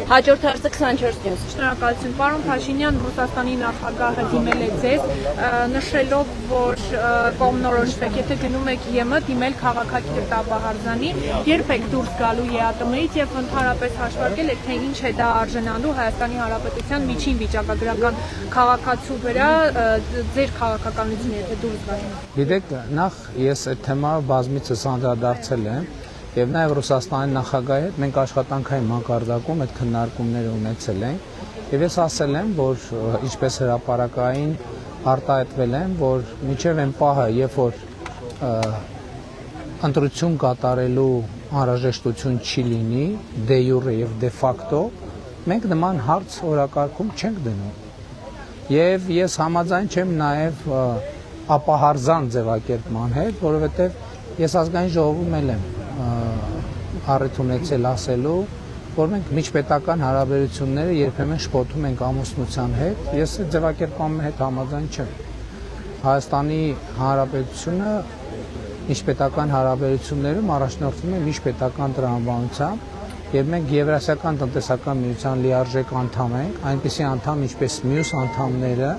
Հաջորդ հարցը 24 news։ Շնորհակալություն, պարոն Փաշինյան, Ռուսաստանի նախագահը դիմել է ձեզ, նշելով, որ կողմնորոշվեք, եթե գնում եք ԵՄ, դիմել քաղաքագիր Տապահարզանի, երբ եք դուրս գալու ԵԱՏՄ-ից եւ ընդհանրապես հաշվարկել եք, թե ինչ է դա արժանանալու Հայաստանի Հանրապետության միջին վիճակագրական քաղաքացու վրա ձեր քաղաքականությունը, եթե դուրս գալու։ Գիտեք, նախ ես այդ թեմայով բազմիցս անդրադարձել եմ եւ նաեւ Ռուսաստանի նախագահի հետ մենք աշխատանքային մակարդակում այդ քննարկումները ունեցել ենք եւ ես ասել եմ, որ ինչպես հրապարակային արտահայտվել եմ, որ մինչեւ այն պահը, երբ որ ընտրություն կատարելու անհրաժեշտություն չի լինի դե յուրե եւ դե ֆակտո, մենք նման հարց օրակարգում չենք դնում։ Եվ ես համաձայն չեմ նաեւ ապահարզան ձևակերպման հետ, որովհետեւ ես ազգային ժողովում եմ առիթ ունեցել ասելու, որ մենք միջպետական հարաբերությունները երբեմն շփոթում ենք ամուսնության հետ, ես այդ ձևակերպման հետ համաձայն չեմ։ Հայաստանի Հանրապետությունը միջպետական հարաբերություններում առաջնորդվում է միջպետական տրամաբանությամբ եւ մենք Եվրասիական տնտեսական միության լիարժեք անդամ ենք, այնպիսի անդամ ինչպես մյուս անդամները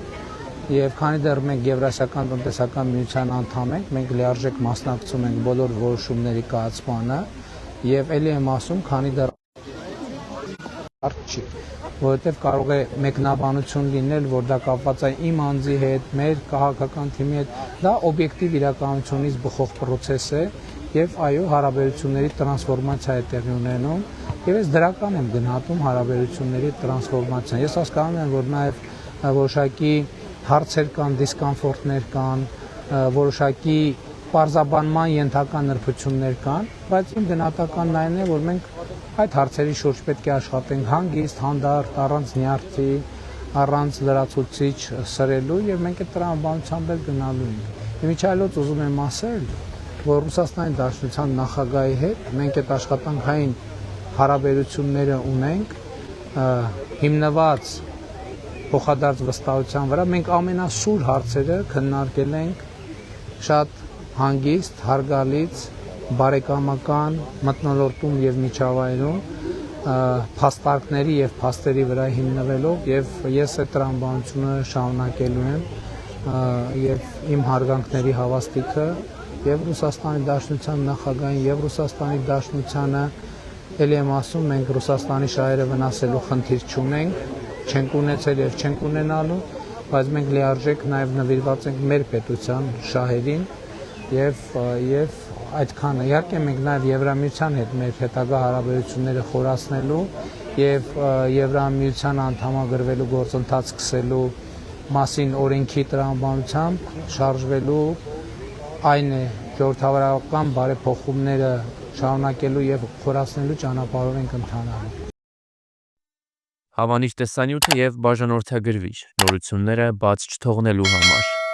եւ քանի դեռ մենք Եվրասիական տնտեսական միության անդամ ենք, մենք լիարժեք մասնակցում ենք բոլոր որոշումների կայացմանը եւ ելի եմ ասում, քանի դեռ չի, որովհետեւ կարող է մեկնաբանություն լինել, որ դա կապված է իմ անձի հետ, մեր քաղաքական թիմի հետ, դա օբյեկտիվ իրականությունից բխող process է եւ այո, հարաբերությունների տրանսֆորմացիա է տեղի ունենում եւ ես դրական եմ գնահատում հարաբերությունների տրանսֆորմացիան։ Ես հասկանում եմ, որ նաեւ որոշակի հարցեր կան, դիսկոմֆորտներ կան, որոշակի պարզաբանման ենթակա նրբություններ կան, բայց իմ գնահատականն այն է, որ մենք այդ հարցերի շուրջ պետք է աշխատենք հանգիստ, հանդարտ, առանց նյարդի, առանց լրացուցիչ սրելու եւ մենք այդ տրամաբանությամբ էլ գնալու ենք։ Իմիջիայլոց ուզում եմ ասել, որ Ռուսաստանի Դաշնության նախագահի հետ մենք այդ աշխատանքային հարաբերությունները ունենք, հիմնված փոխադարձ վստահության վրա, մենք ամենասուր հարցերը քննարկել ենք շատ հանգիստ, հարգալից, բարեկամական մթնոլորտում եւ միջավայրում, փաստարկների եւ փաստերի վրա հիմնվելով եւ ես այդ տրամաբանությունը շարունակելու եմ եւ իմ հարգանքների հավաստիքը եւ Ռուսաստանի Դաշնության նախագահին եւ Ռուսաստանի Դաշնությանը ելի եմ ասում, մենք Ռուսաստանի շահերը վնասելու խնդիր չունենք, չենք ունեցել եւ չենք ունենալու, բայց մենք լիարժեք նաեւ նվիրված ենք մեր պետության շահերին եւ այդքանը։ Իհարկե մենք նաեւ Եվրամիության հետ մեր հետագա հարաբերությունները խորացնելու եւ Եվրամիության անդամագրվելու գործընթաց սկսելու մասին օրենքի տրամաբանությամբ շարժվելու այն է ժողովրդավարական բարեփոխումները շարունակելու եւ խորացնելու ճանապարհով ենք ընթանալու։ Հավանիչ տեսանյութը եւ բաժանորդագրվիչ նորությունները բաց չթողնելու համար